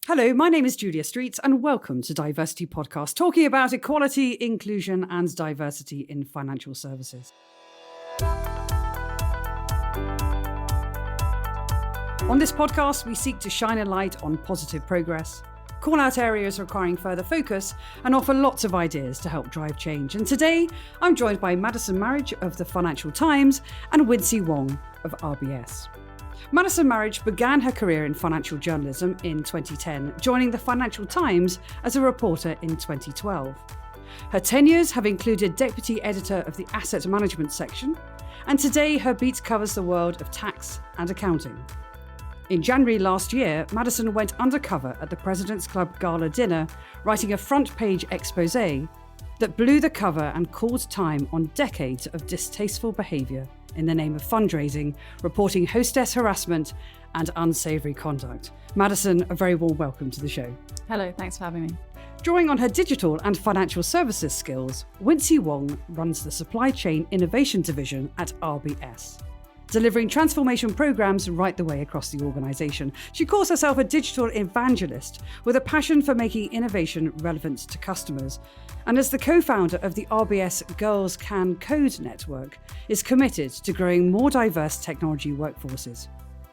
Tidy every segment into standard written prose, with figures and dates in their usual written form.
Hello, my name is Julia Streets and welcome to DiverCity Podcast, talking about equality, inclusion and diversity in financial services. On this podcast, we seek to shine a light on positive progress, call out areas requiring further focus, and offer lots of ideas to help drive change. And today, I'm joined by Madison Marriage of the Financial Times and Wincie Wong of RBS. Madison Marriage began her career in financial journalism in 2010, joining the Financial Times as a reporter in 2012. Her tenures have included deputy editor of the asset management section, and today her beat covers the world of tax and accounting. In January last year, Madison went undercover at the President's Club Gala dinner, writing a front-page exposé that blew the cover and called time on decades of distasteful behaviour in the name of fundraising, reporting hostess harassment and unsavoury conduct. Madison, a very warm welcome to the show. Hello, thanks for having me. Drawing on her digital and financial services skills, Wincie Wong runs the Supply Chain Innovation Division at RBS, delivering transformation programs right the way across the organisation. She calls herself a digital evangelist with a passion for making innovation relevant to customers. And as the co-founder of the RBS Girls Can Code network, is committed to growing more diverse technology workforces.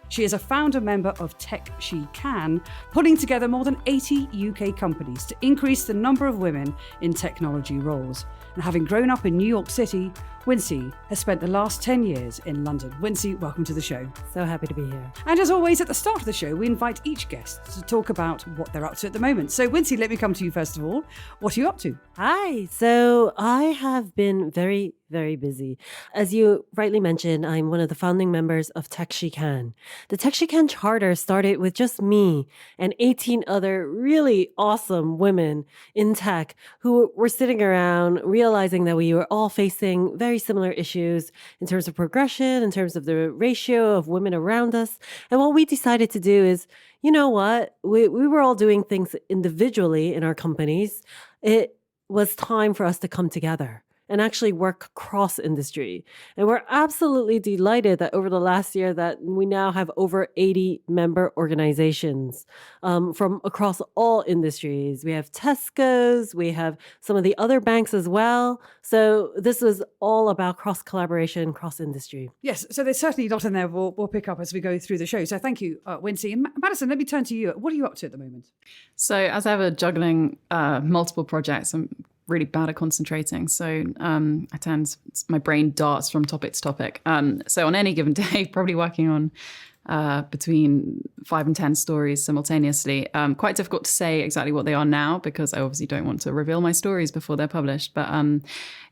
She is a founder member of Tech She Can, pulling together more than 80 UK companies to increase the number of women in technology roles. And having grown up in New York City, Wincie has spent the last 10 years in London. Wincie, welcome to the show. So happy to be here. And as always, at the start of the show, we invite each guest to talk about what they're up to at the moment. So Wincie, let me come to you first of all. What are you up to? Hi. So I have been very busy. As you rightly mentioned, I'm one of the founding members of Tech She Can. The Tech She Can charter started with just me and 18 other really awesome women in tech who were sitting around realizing that we were all facing very similar issues in terms of progression, in terms of the ratio of women around us. And what we decided to do is, you know what? We were all doing things individually in our companies. It was time for us to come together and actually work cross industry. And we're absolutely delighted that over the last year that we now have over 80 member organizations from across all industries. We have Tesco's, we have some of the other banks as well. So this is all about cross collaboration, cross industry. Yes, so there's certainly a lot in there we'll pick up as we go through the show. So thank you, Wincie. And Madison, let me turn to you. What are you up to at the moment? So as ever, juggling multiple projects, I'm really bad at concentrating. So my brain darts from topic to topic. So on any given day, probably working on between 5 and 10 stories simultaneously. Quite difficult to say exactly what they are now because I obviously don't want to reveal my stories before they're published. But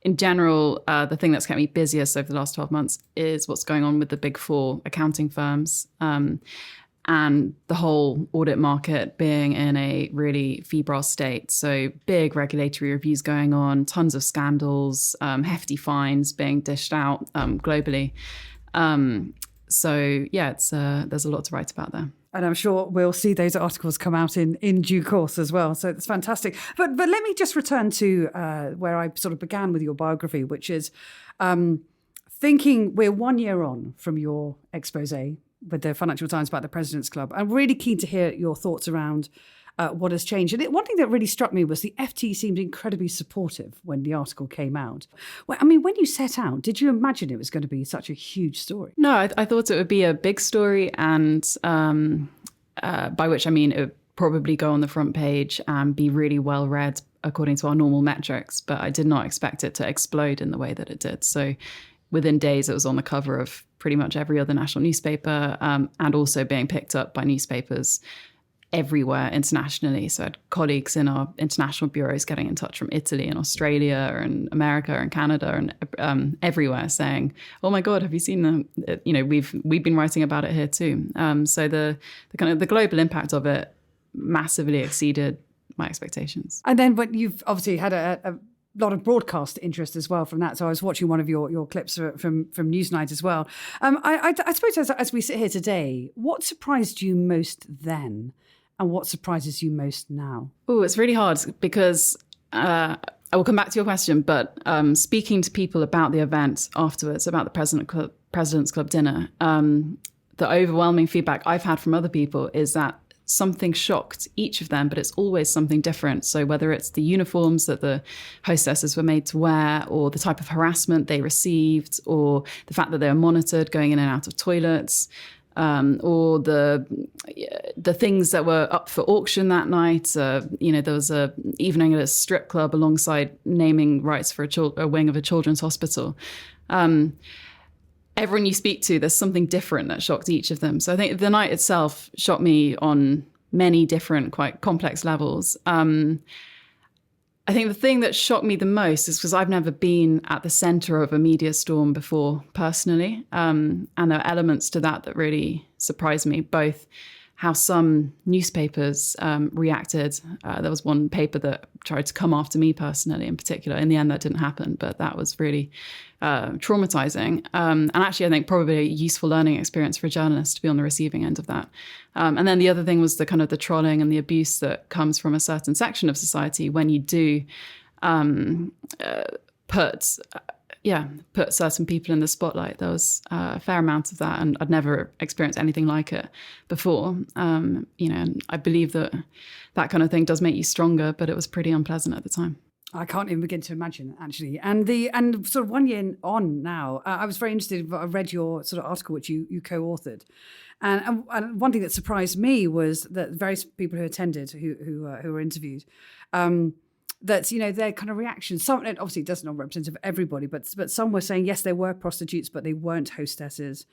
in general, the thing that's kept me busiest over the last 12 months is what's going on with the big 4 accounting firms. And the whole audit market being in a really febrile state. So big regulatory reviews going on, tons of scandals, hefty fines being dished out globally. So yeah, there's a lot to write about there. And I'm sure we'll see those articles come out in due course as well. So it's fantastic. But let me just return to where I sort of began with your biography, which is thinking we're 1 year on from your expose with the Financial Times about the President's Club. I'm really keen to hear your thoughts around what has changed. And one thing that really struck me was the FT seemed incredibly supportive when the article came out. Well, I mean, when you set out, did you imagine it was going to be such a huge story? No, I thought it would be a big story, and by which I mean it would probably go on the front page and be really well read according to our normal metrics. But I did not expect it to explode in the way that it did. So within days, it was on the cover of pretty much every other national newspaper, and also being picked up by newspapers everywhere internationally. So I had colleagues in our international bureaus getting in touch from Italy and Australia and America and Canada and everywhere saying, "Oh my God, have you seen them? You know, we've been writing about it here too." So the kind of the global impact of it massively exceeded my expectations. And then, but you've obviously had a lot of broadcast interest as well from that. So I was watching one of your clips from Newsnight as well. I suppose as we sit here today, what surprised you most then, and what surprises you most now? Oh, it's really hard because I will come back to your question, but speaking to people about the event afterwards, about the President's Club dinner, the overwhelming feedback I've had from other people is that something shocked each of them, but it's always something different. So whether it's the uniforms that the hostesses were made to wear, or the type of harassment they received, or the fact that they were monitored going in and out of toilets, or the things that were up for auction that night. There was a evening at a strip club alongside naming rights for a wing of a children's hospital. Everyone you speak to, there's something different that shocked each of them. So I think the night itself shocked me on many different, quite complex levels. I think the thing that shocked me the most is because I've never been at the center of a media storm before personally. And there are elements to that really surprised me, both how some newspapers reacted. There was one paper that tried to come after me personally in particular. In the end, that didn't happen, but that was really traumatizing. And actually, I think probably a useful learning experience for a journalist to be on the receiving end of that. And then the other thing was the kind of the trolling and the abuse that comes from a certain section of society when you do put certain people in the spotlight. There was a fair amount of that, and I'd never experienced anything like it before. And I believe that kind of thing does make you stronger, but it was pretty unpleasant at the time. I can't even begin to imagine, actually. And sort of 1 year on now, I was very interested. I read your sort of article, which you co-authored. And one thing that surprised me was that various people who attended, who were interviewed, that, their kind of reactions, some, and obviously it doesn't not represent of everybody, but some were saying, yes, there were prostitutes, but they weren't hostesses.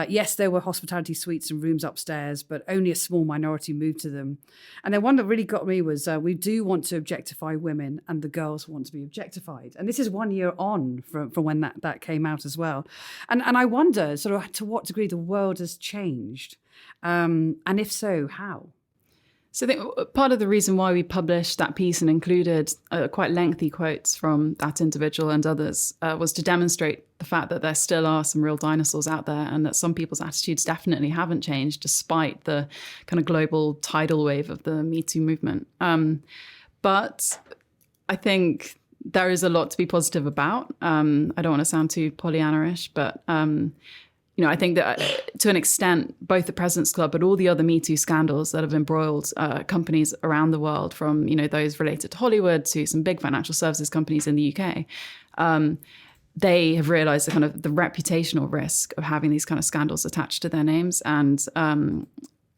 Yes, there were hospitality suites and rooms upstairs, but only a small minority moved to them. And then one that really got me was, we do want to objectify women and the girls want to be objectified. And this is 1 year on from when that came out as well. And I wonder sort of to what degree the world has changed. And if so, how? So I think part of the reason why we published that piece and included quite lengthy quotes from that individual and others was to demonstrate the fact that there still are some real dinosaurs out there, and that some people's attitudes definitely haven't changed despite the kind of global tidal wave of the Me Too movement. But I think there is a lot to be positive about. I don't want to sound too Pollyanna-ish, but I think that to an extent, both the President's Club, but all the other Me Too scandals that have embroiled companies around the world, from, those related to Hollywood to some big financial services companies in the UK, they have realized the kind of the reputational risk of having these kind of scandals attached to their names. And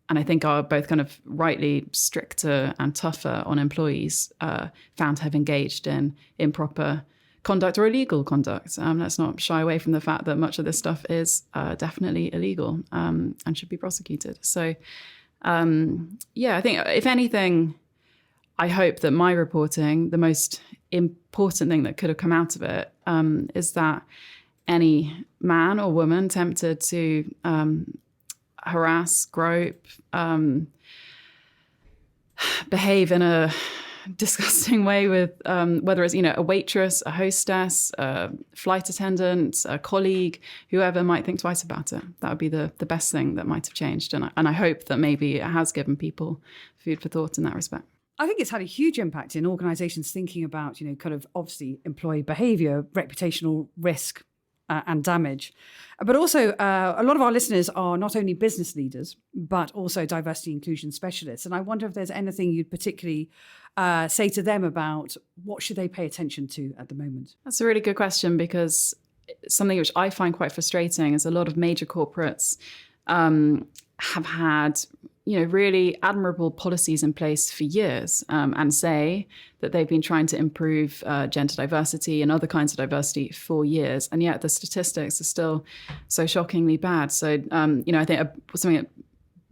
I think are both kind of rightly stricter and tougher on employees found to have engaged in improper conduct or illegal conduct. Let's not shy away from the fact that much of this stuff is definitely illegal and should be prosecuted. So, I think if anything, I hope that my reporting, the most important thing that could have come out of it is that any man or woman tempted to harass, grope, behave in a disgusting way with whether it's a waitress, a hostess, a flight attendant, a colleague, whoever might think twice about it. That would be the best thing that might have changed, and I hope that maybe it has given people food for thought in that respect. I think it's had a huge impact in organisations thinking about kind of obviously employee behaviour, reputational risk, and damage. But also, a lot of our listeners are not only business leaders, but also diversity inclusion specialists. And I wonder if there's anything you'd particularly say to them about what should they pay attention to at the moment? That's a really good question, because something which I find quite frustrating is a lot of major corporates have had really admirable policies in place for years and say that they've been trying to improve gender diversity and other kinds of diversity for years. And yet the statistics are still so shockingly bad. So, I think something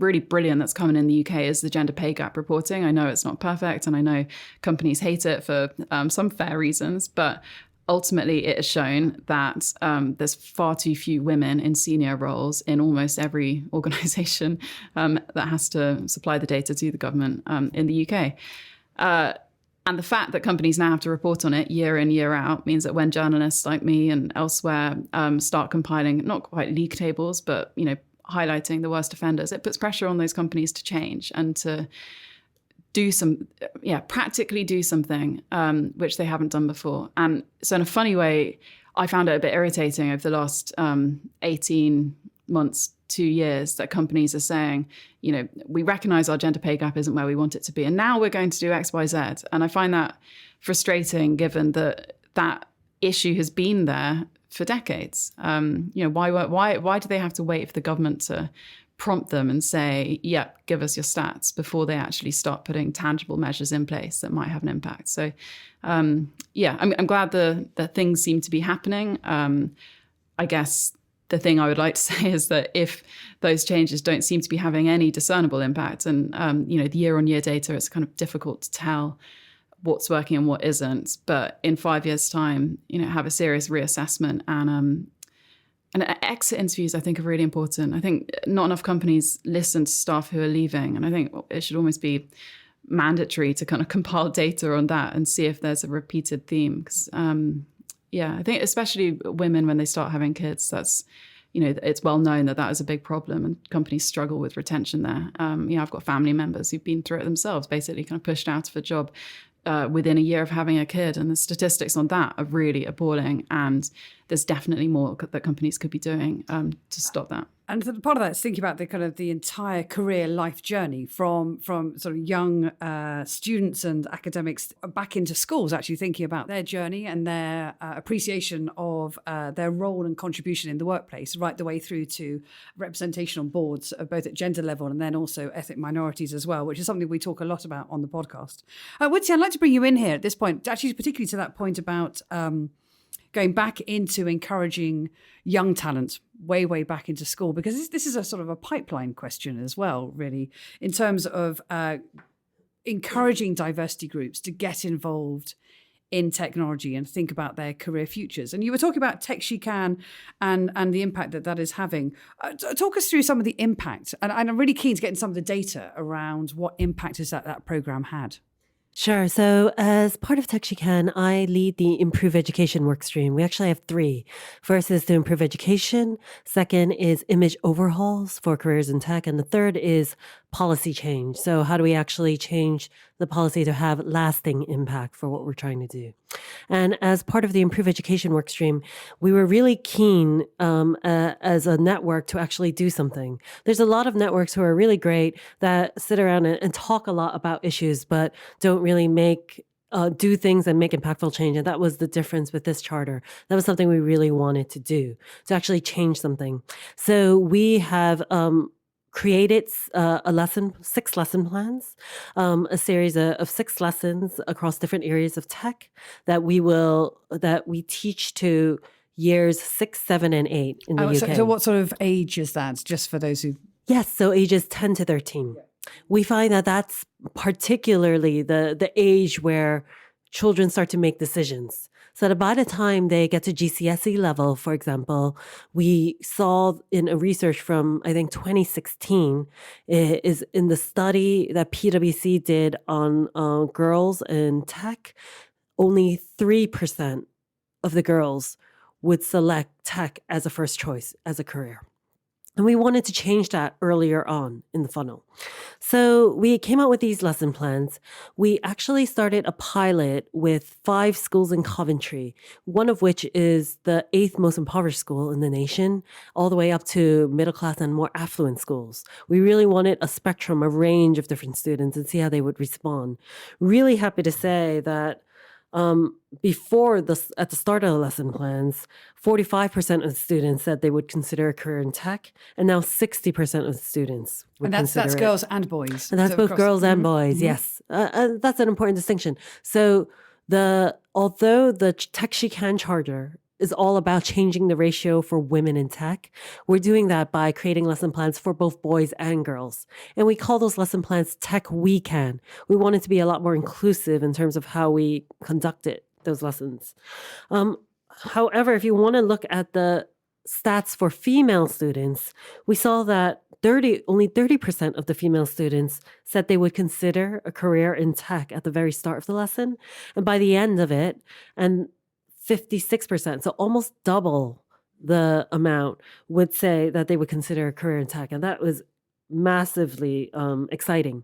really brilliant that's coming in the UK is the gender pay gap reporting. I know it's not perfect, and I know companies hate it for some fair reasons, but ultimately, it has shown that there's far too few women in senior roles in almost every organisation that has to supply the data to the government in the UK. And the fact that companies now have to report on it year in, year out means that when journalists like me and elsewhere start compiling, not quite league tables, but highlighting the worst offenders, it puts pressure on those companies to change and to practically do something which they haven't done before. And so in a funny way, I found it a bit irritating over the last 18 months 2 years that companies are saying, we recognize our gender pay gap isn't where we want it to be, and now we're going to do X, Y, Z. And I find that frustrating, given that issue has been there for decades. Why do they have to wait for the government to prompt them and say, give us your stats, before they actually start putting tangible measures in place that might have an impact? So, I'm glad that things seem to be happening. I guess the thing I would like to say is that if those changes don't seem to be having any discernible impact, and the year-on-year data, it's kind of difficult to tell what's working and what isn't. But in 5 years' time, have a serious reassessment, and exit interviews, I think, are really important. I think not enough companies listen to staff who are leaving, and I think it should almost be mandatory to kind of compile data on that and see if there's a repeated theme. Because I think especially women, when they start having kids, that's it's well known that is a big problem, and companies struggle with retention there. I've got family members who've been through it themselves, basically kind of pushed out of a job within a year of having a kid, and the statistics on that are really appalling. And there's definitely more that companies could be doing to stop that. And part of that is thinking about the entire career life journey from sort of young students and academics back into schools, actually thinking about their journey and their appreciation of their role and contribution in the workplace, right the way through to representation on boards, both at gender level and then also ethnic minorities as well, which is something we talk a lot about on the podcast. Wincie, I'd like to bring you in here at this point, actually particularly to that point about going back into encouraging young talent way back into school, because this is a sort of a pipeline question as well, really, in terms of encouraging diversity groups to get involved in technology and think about their career futures. And you were talking about Tech She Can and the impact that is having. Talk us through some of the impact. And I'm really keen to get in some of the data around what impact has that program had. Sure. So as part of Tech She Can, I lead the Improve Education workstream. We actually have 3. First is to improve education. Second is image overhauls for careers in tech. And the third is policy change. So how do we actually change the policy to have lasting impact for what we're trying to do? And as part of the Improve Education workstream, we were really keen as a network to actually do something. There's a lot of networks who are really great that sit around and talk a lot about issues, but don't really do things and make impactful change. And that was the difference with this charter. That was something we really wanted to do, to actually change something. So we have created 6 lesson plans, a series of 6 lessons across different areas of tech that we teach to years 6, 7, and 8 in the UK. So what sort of age is that, just for those who... Yes, so ages 10 to 13. We find that that's particularly the age where children start to make decisions. So that by the time they get to GCSE level, for example, we saw in a research from, I think, 2016, is in the study that PwC did on girls in tech, only 3% of the girls would select tech as a first choice, as a career. And we wanted to change that earlier on in the funnel. So we came out with these lesson plans. We actually started a pilot with 5 schools in Coventry, one of which is the 8th most impoverished school in the nation, all the way up to middle class and more affluent schools. We really wanted a spectrum, a range of different students, and see how they would respond. Really happy to say that at the start of the lesson plans, 45% of the students said they would consider a career in tech, and now 60% of the students would consider it. And that's girls and boys. And that's both girls and boys, yes. That's an important distinction. So although the Tech She Can charter is all about changing the ratio for women in tech, we're doing that by creating lesson plans for both boys and girls. And we call those lesson plans Tech We Can. We want it to be a lot more inclusive in terms of how we conducted those lessons. However, if you want to look at the stats for female students, we saw that only 30% of the female students said they would consider a career in tech at the very start of the lesson. And by the end of it, and 56%, so almost double the amount, would say that they would consider a career in tech. And that was massively exciting.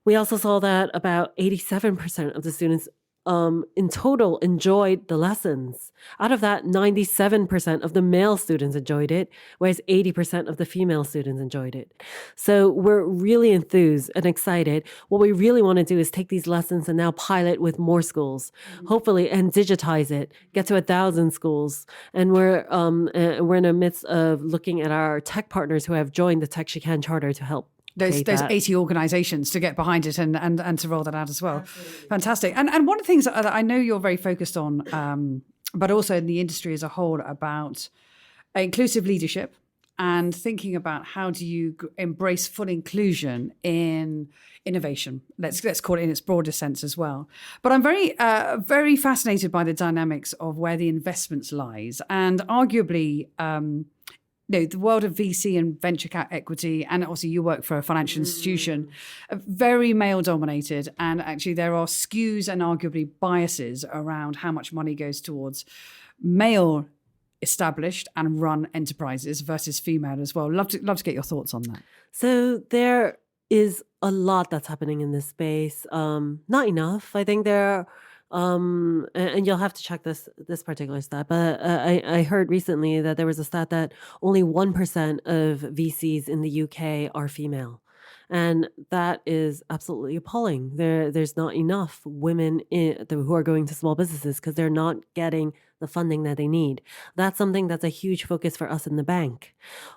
We also saw that about 87% of the students in total enjoyed the lessons. Out of that, 97% of the male students enjoyed it, whereas 80% of the female students enjoyed it. So we're really enthused and excited. What we really want to do is take these lessons and now pilot with more schools, hopefully, and digitize it, get to 1,000 schools. And we're in the midst of looking at our tech partners who have joined the Tech She Can Charter to help. Those 80 organizations to get behind it and to roll that out as well. Absolutely. Fantastic. And one of the things that I know you're very focused on, but also in the industry as a whole, about inclusive leadership and thinking about how do you embrace full inclusion in innovation. Let's call it in its broader sense as well. But I'm very fascinated by the dynamics of where the investments lies, and arguably the world of VC and venture cap equity, and also you work for a financial institution, very male dominated. And actually there are skews and arguably biases around how much money goes towards male established and run enterprises versus female as well. Love to get your thoughts on that. So there is a lot that's happening in this space. Not enough. I think there are, and you'll have to check this particular stat, but I heard recently that there was a stat that only 1% of VCs in the UK are female. And that is absolutely appalling. There's not enough women who are going to small businesses because they're not getting the funding that they need. That's something that's a huge focus for us in the bank.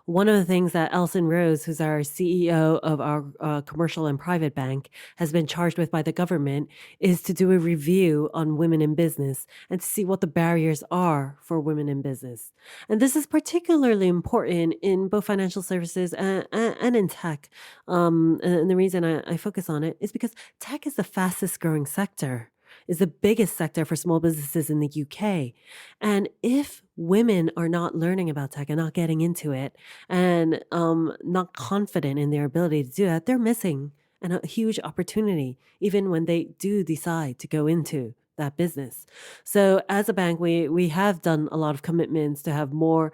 One of the things that Alison Rose, who's our CEO of our commercial and private bank, has been charged with by the government is to do a review on women in business and to see what the barriers are for women in business. And this is particularly important in both financial services and in tech. And the reason I focus on it is because tech is the fastest growing sector, is the biggest sector for small businesses in the UK. And if women are not learning about tech and not getting into it and not confident in their ability to do that, they're missing a huge opportunity, even when they do decide to go into that business. So as a bank, we have done a lot of commitments to have more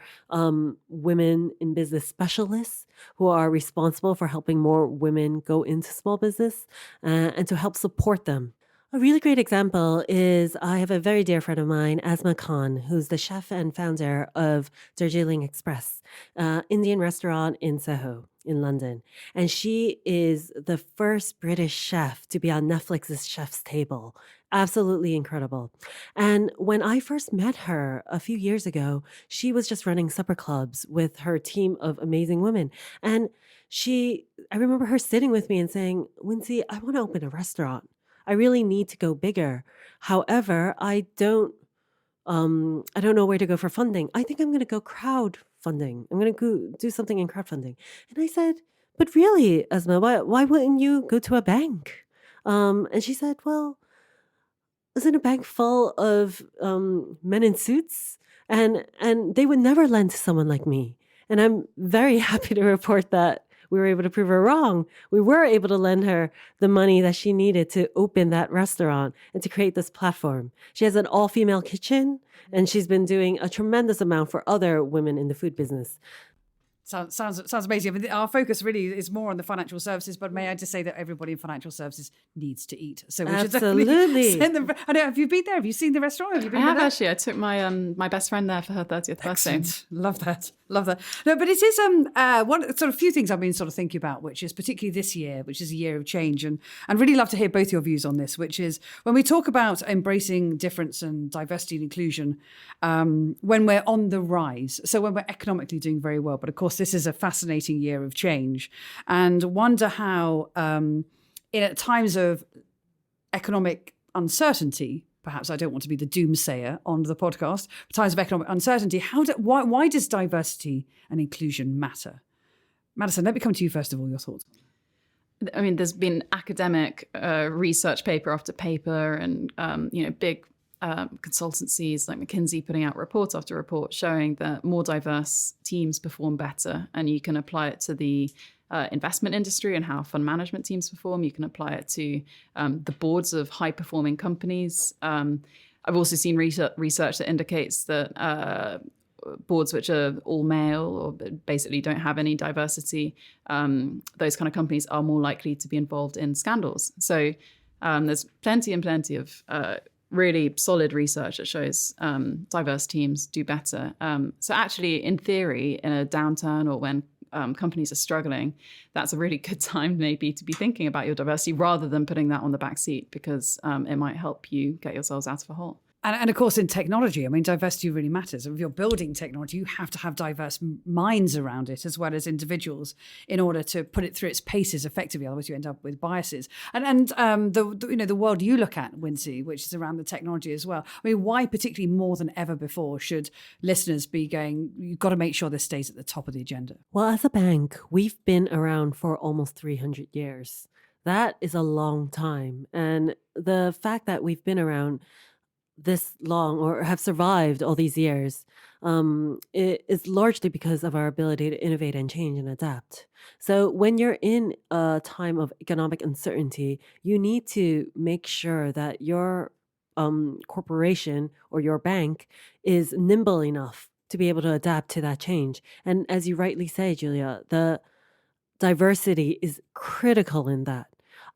women in business specialists who are responsible for helping more women go into small business and to help support them. A really great example is I have a very dear friend of mine, Asma Khan, who's the chef and founder of Darjeeling Express, Indian restaurant in Soho in London. And she is the first British chef to be on Netflix's Chef's Table. Absolutely incredible. And when I first met her a few years ago, she was just running supper clubs with her team of amazing women. And I remember her sitting with me and saying, Wincie, I want to open a restaurant. I really need to go bigger. However, I don't know where to go for funding. I think I'm going to go crowdfunding. I'm going to go do something in crowdfunding. And I said, but really, Asma, why wouldn't you go to a bank? And she said, well, isn't a bank full of men in suits? And they would never lend to someone like me. And I'm very happy to report that we were able to prove her wrong. We were able to lend her the money that she needed to open that restaurant and to create this platform. She has an all-female kitchen, and she's been doing a tremendous amount for other women in the food business. Sounds amazing. I mean, our focus really is more on the financial services, but may I just say that everybody in financial services needs to eat. So we absolutely should send them. I know, have you been there? Have you seen the restaurant? I have actually. I took my best friend there for her 30th birthday. Love that. No, but it is one sort of few things I've been sort of thinking about, which is particularly this year, which is a year of change, and really love to hear both your views on this. Which is when we talk about embracing difference and diversity and inclusion, when we're on the rise. So when we're economically doing very well, but of course this is a fascinating year of change, and wonder how in times of economic uncertainty. Perhaps I don't want to be the doomsayer on the podcast. Times of economic uncertainty. Why does diversity and inclusion matter? Madison, let me come to you first of all. Your thoughts. I mean, there's been academic research paper after paper, and big consultancies like McKinsey putting out report after report showing that more diverse teams perform better, and you can apply it to the investment industry and how fund management teams perform. You can apply it to the boards of high-performing companies. I've also seen research that indicates that boards which are all male or basically don't have any diversity, those kind of companies are more likely to be involved in scandals. So there's plenty of really solid research that shows diverse teams do better. So actually, in theory, in a downturn or when companies are struggling, that's a really good time maybe to be thinking about your diversity rather than putting that on the back seat, because it might help you get yourselves out of a hole. And of course, in technology, I mean, diversity really matters. If you're building technology, you have to have diverse minds around it as well as individuals in order to put it through its paces effectively. Otherwise, you end up with biases. And the world you look at, Wincie, which is around the technology as well. I mean, why particularly more than ever before should listeners be going, you've got to make sure this stays at the top of the agenda? Well, as a bank, we've been around for almost 300 years. That is a long time. And the fact that we've been around this long or have survived all these years it is largely because of our ability to innovate and change and adapt. So when you're in a time of economic uncertainty, you need to make sure that your corporation or your bank is nimble enough to be able to adapt to that change. And as you rightly say, Julia, the diversity is critical in that.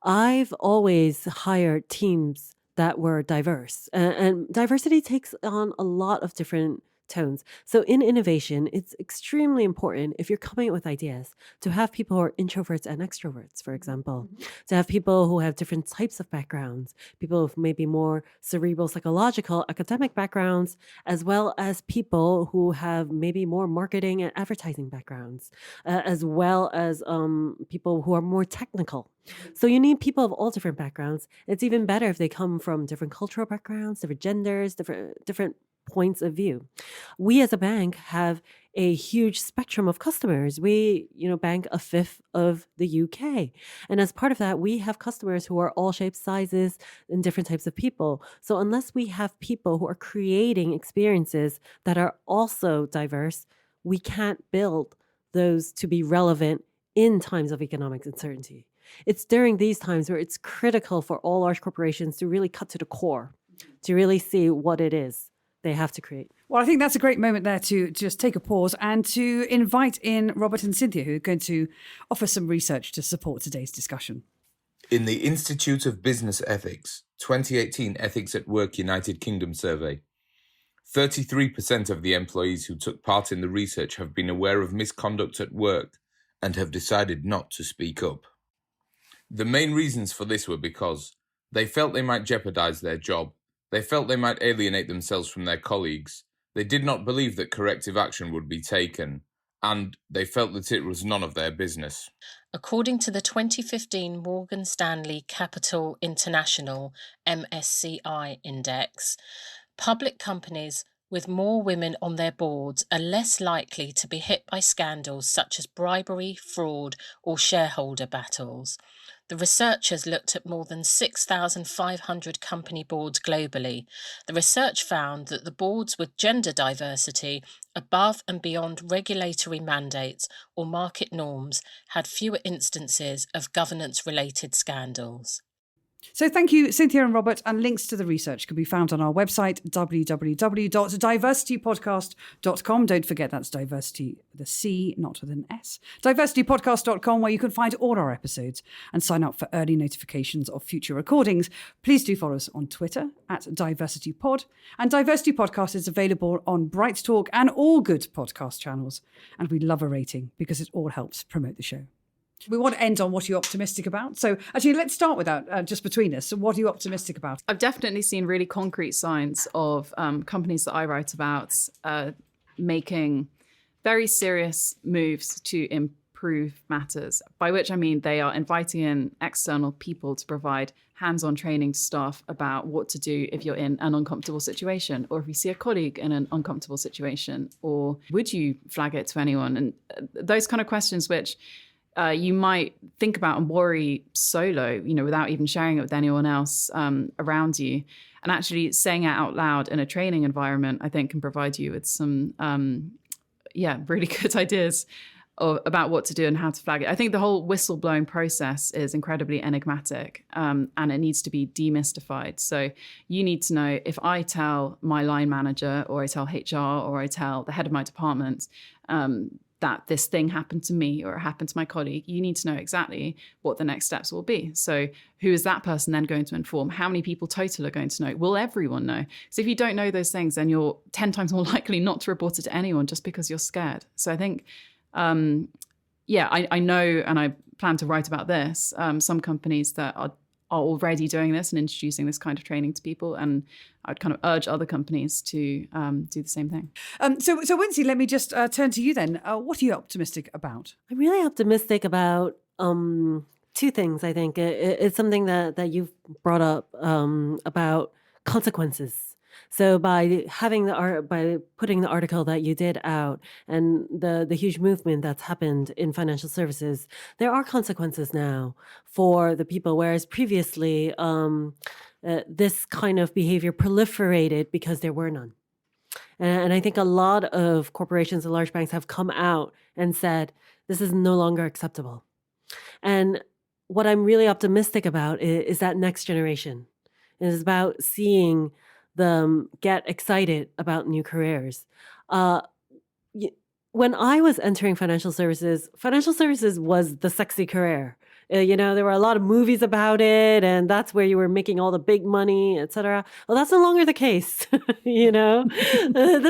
I've always hired teams that were diverse. And diversity takes on a lot of different tones. So in innovation, it's extremely important, if you're coming up with ideas, to have people who are introverts and extroverts, for example, to have people who have different types of backgrounds, people with maybe more cerebral, psychological, academic backgrounds, as well as people who have maybe more marketing and advertising backgrounds, as well as people who are more technical. So you need people of all different backgrounds. It's even better if they come from different cultural backgrounds, different genders, different points of view. We as a bank have a huge spectrum of customers. We, bank a fifth of the UK. And as part of that, we have customers who are all shapes, sizes, and different types of people. So unless we have people who are creating experiences that are also diverse, we can't build those to be relevant in times of economic uncertainty. It's during these times where it's critical for all large corporations to really cut to the core, to really see what it is they have to create. Well, I think that's a great moment there to just take a pause and to invite in Robert and Cynthia, who are going to offer some research to support today's discussion. In the Institute of Business Ethics 2018 Ethics at Work United Kingdom survey, 33% of the employees who took part in the research have been aware of misconduct at work and have decided not to speak up. The main reasons for this were because they felt they might jeopardize their job, they felt they might alienate themselves from their colleagues, they did not believe that corrective action would be taken, and they felt that it was none of their business. According to the 2015 Morgan Stanley Capital International MSCI Index, public companies with more women on their boards are less likely to be hit by scandals such as bribery, fraud, or shareholder battles. The researchers looked at more than 6,500 company boards globally. The research found that the boards with gender diversity above and beyond regulatory mandates or market norms had fewer instances of governance-related scandals. So thank you, Cynthia and Robert, and links to the research can be found on our website, www.diversitypodcast.com. Don't forget that's diversity with a C, not with an S. diversitypodcast.com, where you can find all our episodes and sign up for early notifications of future recordings. Please do follow us on Twitter @DiversityPod. And Diversity Podcast is available on Bright Talk and all good podcast channels. And we love a rating because it all helps promote the show. We want to end on what you're optimistic about. So actually, let's start with that just between us. So what are you optimistic about? I've definitely seen really concrete signs of companies that I write about making very serious moves to improve matters, by which I mean they are inviting in external people to provide hands-on training to staff about what to do if you're in an uncomfortable situation, or if you see a colleague in an uncomfortable situation, or would you flag it to anyone? And those kind of questions which you might think about and worry solo, without even sharing it with anyone else around you. And actually saying it out loud in a training environment, I think, can provide you with some, really good ideas about what to do and how to flag it. I think the whole whistleblowing process is incredibly enigmatic, and it needs to be demystified. So you need to know, if I tell my line manager, or I tell HR, or I tell the head of my department, that this thing happened to me or it happened to my colleague, you need to know exactly what the next steps will be. So who is that person then going to inform? How many people total are going to know? Will everyone know? So if you don't know those things, then you're 10 times more likely not to report it to anyone just because you're scared. So I think, I know, and I plan to write about this, some companies that are already doing this and introducing this kind of training to people. And I'd kind of urge other companies to do the same thing. So Wincie, let me just turn to you then. What are you optimistic about? I'm really optimistic about two things, I think. It's something that you've brought up about consequences. So by putting the article that you did out and the huge movement that's happened in financial services, there are consequences now for the people, whereas previously this kind of behavior proliferated because there were none. And I think a lot of corporations and large banks have come out and said, this is no longer acceptable. And what I'm really optimistic about is that next generation. It is about seeing them get excited about new careers. When I was entering financial services was the sexy career. There were a lot of movies about it, and that's where you were making all the big money, etc. Well, that's no longer the case. This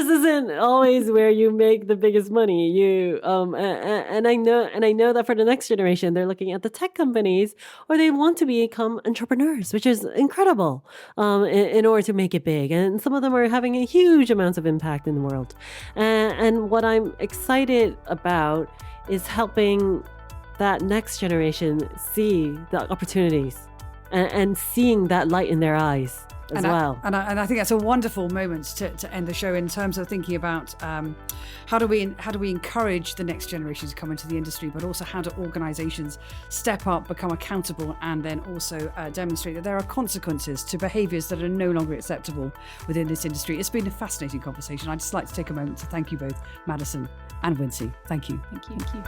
isn't always where you make the biggest money. And I know that for the next generation, they're looking at the tech companies, or they want to become entrepreneurs, which is incredible, in order to make it big. And some of them are having a huge amounts of impact in the world. And what I'm excited about is helping that next generation see the opportunities and seeing that light in their eyes as well. And I think that's a wonderful moment to end the show in terms of thinking about how do we encourage the next generation to come into the industry, but also how do organizations step up, become accountable, and then also demonstrate that there are consequences to behaviors that are no longer acceptable within this industry. It's been a fascinating conversation. I'd just like to take a moment to thank you both, Madison and Wincie. Thank you. Thank you. Thank you.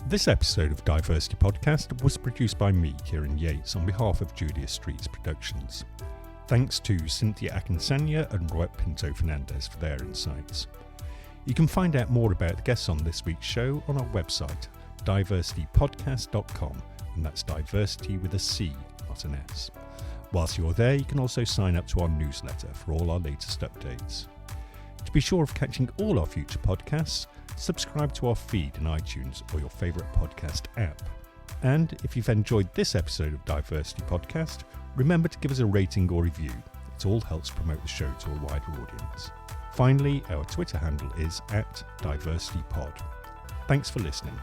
This episode of DiverCity Podcast was produced by me, Kieran Yates, on behalf of Julia Streets Productions. Thanks to Cynthia Akinsanya and Roy Pinto Fernandez for their insights. You can find out more about the guests on this week's show on our website, DiverCityPodcast.com, and that's diversity with a C, not an S. Whilst you're there, you can also sign up to our newsletter for all our latest updates. To be sure of catching all our future podcasts, subscribe to our feed in iTunes or your favourite podcast app. And if you've enjoyed this episode of DiverCity Podcast, remember to give us a rating or review. It all helps promote the show to a wider audience. Finally, our Twitter handle is @DiverCityPod. Thanks for listening.